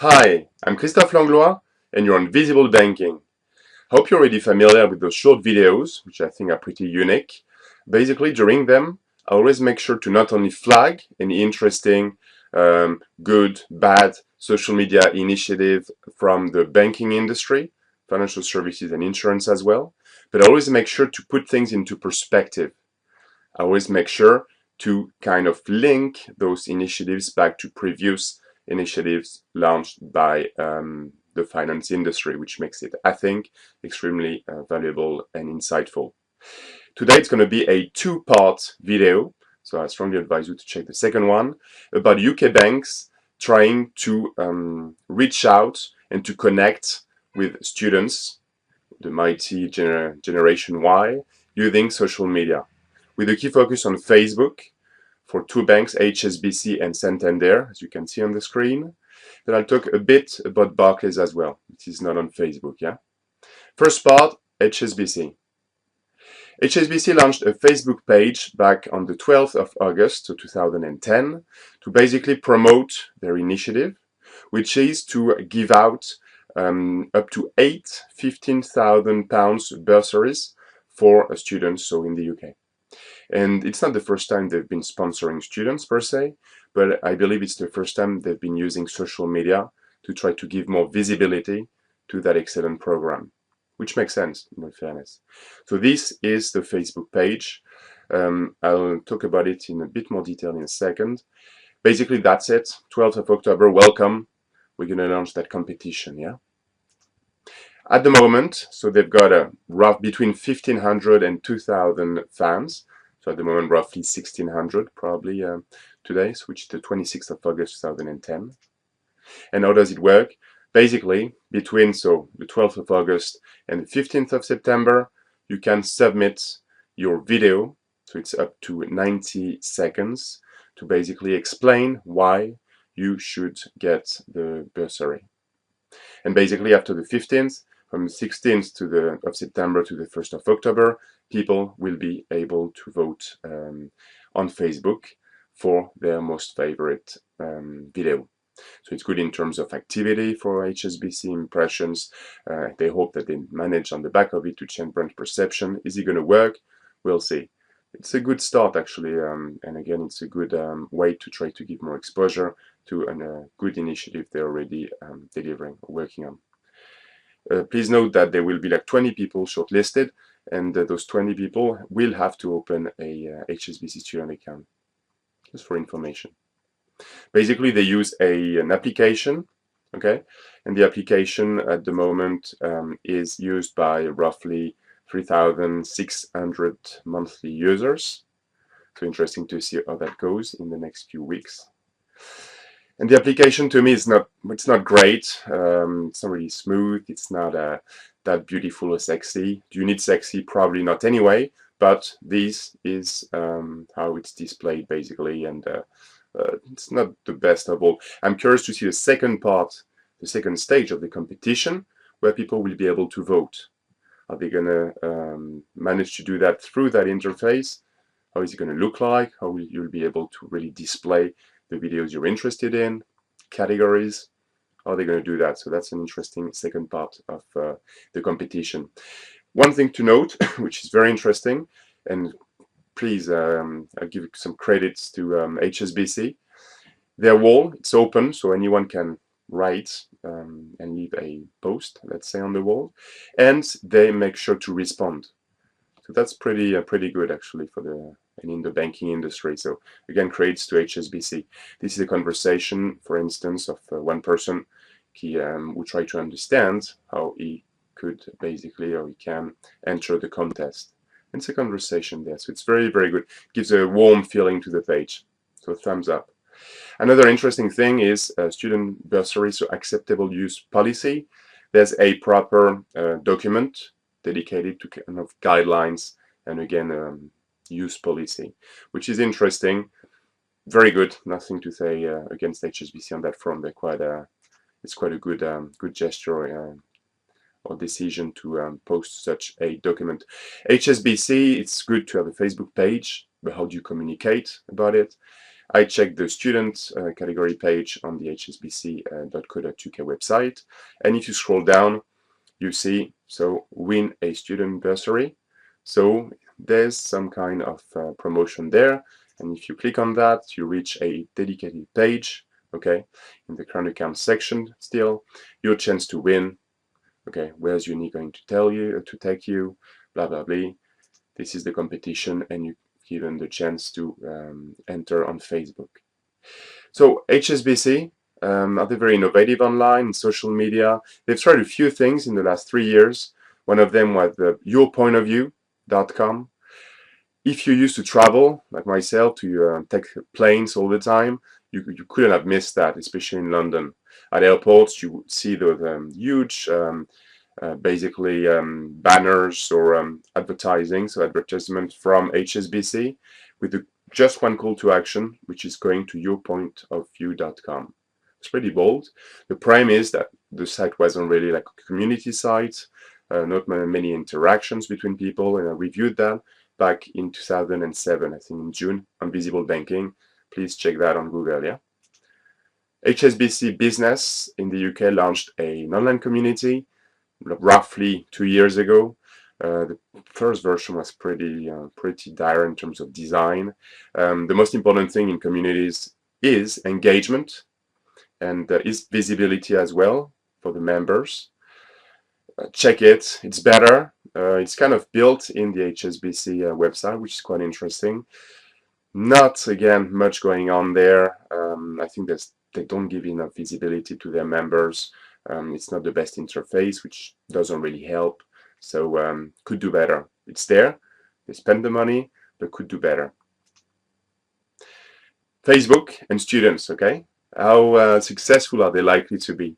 Hi, I'm Christophe Langlois and you're on Visible Banking. Hope you're already familiar with those short videos, which I think are pretty unique. Basically, during them, I always make sure to not only flag any interesting, good, bad social media initiative from the banking industry, financial services and insurance as well, but I always make sure to put things into perspective. I always make sure to kind of link those initiatives back to previous initiatives launched by the finance industry, which makes it, I think, extremely valuable and insightful. Today it's going to be a two-part video, so I strongly advise you to check the second one, about UK banks trying to reach out and to connect with students, the mighty Generation Y, using social media, with a key focus on Facebook for two banks, HSBC and Santander, as you can see on the screen. Then I'll talk a bit about Barclays as well, which is not on Facebook, yeah? First part, HSBC. HSBC launched a Facebook page back on the 12th of August 2010 to basically promote their initiative, which is to give out up to 15,000 pounds bursaries for students, so in the UK. And it's not the first time they've been sponsoring students per se, but I believe it's the first time they've been using social media to try to give more visibility to that excellent program, which makes sense, in all fairness. So this is the Facebook page. I'll talk about it in a bit more detail in a second. Basically, that's it. 12th of October, welcome. We're going to launch that competition, yeah? At the moment, so they've got a rough between 1,500 and 2,000 fans. So at the moment, roughly 1,600 probably today, so which is the 26th of August 2010. And how does it work? Basically, between the 12th of August and the 15th of September, you can submit your video, so it's up to 90 seconds, to basically explain why you should get the bursary. And basically after the 15th, from the 16th of September to the 1st of October, people will be able to vote on Facebook for their most favorite video. So it's good in terms of activity for HSBC impressions. They hope that they manage on the back of it to change brand perception. Is it going to work? We'll see. It's a good start actually, and again, it's a good way to try to give more exposure to a good initiative they're already delivering or working on. Please note that there will be like 20 people shortlisted, and those 20 people will have to open a HSBC student account, just for information. Basically, they use an application, okay? And the application at the moment is used by roughly 3,600 monthly users. So interesting to see how that goes in the next few weeks. And the application to me is it's not great. It's not really smooth. It's not that beautiful or sexy. Do you need sexy? Probably not anyway, but this is how it's displayed basically, and it's not the best of all. I'm curious to see the second part, the second stage of the competition, where people will be able to vote. Are they going to manage to do that through that interface? How is it going to look like? How will you be able to really display the videos you're interested in, categories? How are they going to do that? So that's an interesting second part of the competition. One thing to note, which is very interesting, and please, I'll give some credits to HSBC. Their wall, it's open, so anyone can write and leave a post, let's say, on the wall, and they make sure to respond. So that's pretty good actually for in the banking industry. So again, credits to HSBC. This is a conversation, for instance, of one person who tried to understand how he could basically, or he can enter the contest. It's a conversation there, so it's very good. Gives a warm feeling to the page. So thumbs up. Another interesting thing is student bursary, so acceptable use policy. There's a proper document dedicated to kind of guidelines and again use policy, which is interesting. Very good. Nothing to say against HSBC on that front. It's quite a good gesture or decision to post such a document. HSBC, it's good to have a Facebook page, but how do you communicate about it? I checked the student category page on the hsbc.co.uk website, and if you scroll down, you see, so win a student bursary. So there's some kind of promotion there, and if you click on that, you reach a dedicated page, okay, in the current account section still, your chance to win, okay, where's uni going to tell you, to take you, blah, blah, blah. This is the competition, and you're given the chance to enter on Facebook. So HSBC, are they very innovative online, in social media? They've tried a few things in the last 3 years. One of them was the yourpointofview.com. If you used to travel, like myself, to take planes all the time, you couldn't have missed that, especially in London. At airports, you would see those huge basically banners or advertising, so advertisements from HSBC with just one call to action, which is going to yourpointofview.com. It's pretty bold. The prime is that the site wasn't really like a community site, not many interactions between people, and I reviewed that back in 2007, I think in June, on Visible Banking. Please check that on Google, yeah? HSBC Business in the UK launched an online community roughly 2 years ago. The first version was pretty dire in terms of design. The most important thing in communities is engagement, and is visibility as well for the members. Check it, it's better. It's kind of built in the HSBC website, which is quite interesting. Not, again, much going on there. I think they don't give enough visibility to their members. It's not the best interface, which doesn't really help. So could do better. It's there. They spend the money, but could do better. Facebook and students, okay? How successful are they likely to be?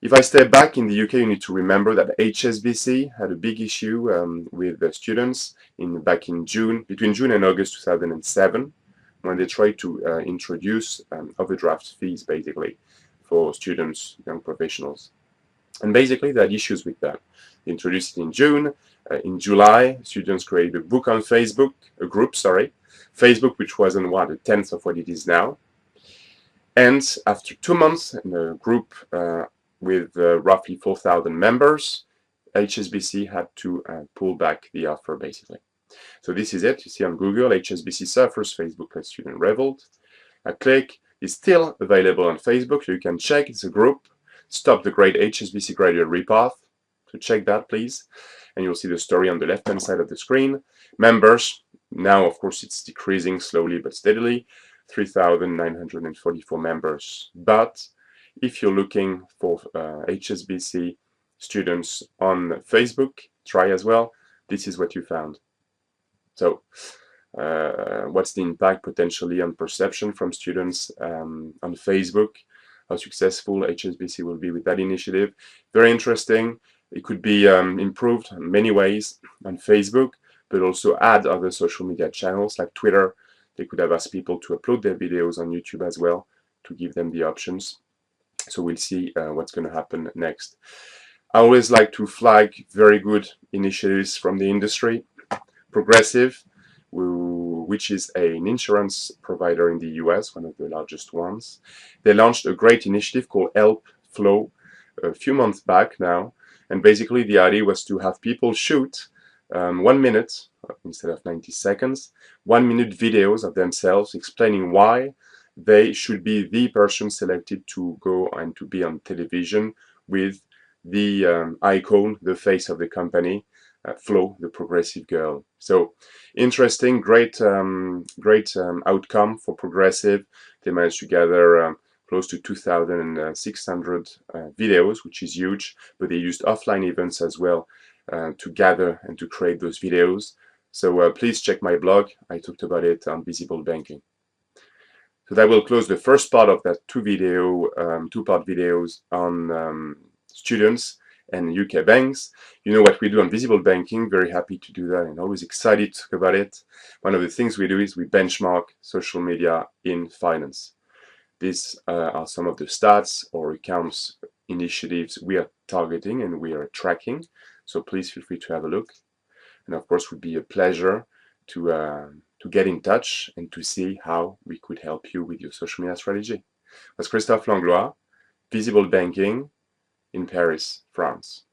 If I step back in the UK, you need to remember that HSBC had a big issue with the students back in June, between June and August 2007, when they tried to introduce overdraft fees, basically, for students, young professionals. And basically, they had issues with that. They introduced it in June. In July, students created a group on Facebook, Facebook, which wasn't, a tenth of what it is now. And after 2 months, in a group with roughly 4,000 members, HSBC had to pull back the offer, basically. So this is it. You see on Google, HSBC suffers Facebook-led student revolt. I click. It's still available on Facebook, so you can check. It's a group. Stop the Great HSBC Graduate Repath. So check that, please. And you'll see the story on the left-hand side of the screen. Members, now, of course, it's decreasing slowly but steadily. 3,944 members. But if you're looking for HSBC students on Facebook, try as well. This is what you found. So what's the impact potentially on perception from students on Facebook? How successful HSBC will be with that initiative? Very interesting. It could be improved in many ways on Facebook, but also add other social media channels like Twitter. They could have asked people to upload their videos on YouTube as well, to give them the options. So we'll see what's going to happen next. I always like to flag very good initiatives from the industry. Progressive, which is an insurance provider in the US, one of the largest ones. They launched a great initiative called Help Flow a few months back now. And basically the idea was to have people shoot 1 minute instead of 90 seconds, 1 minute videos of themselves explaining why they should be the person selected to go and to be on television with the icon, the face of the company, Flo, the progressive girl. So interesting, great outcome for Progressive. They managed to gather close to 2,600 videos, which is huge, but they used offline events as well to gather and to create those videos. So please check my blog. I talked about it on Visible Banking. So that will close the first part of that two-part videos on students and UK banks. You know what we do on Visible Banking, very happy to do that and always excited to talk about it. One of the things we do is we benchmark social media in finance. These are some of the stats or accounts initiatives we are targeting and we are tracking. So please feel free to have a look. And of course, it would be a pleasure to to get in touch and to see how we could help you with your social media strategy. That's Christophe Langlois, Visible Banking in Paris, France.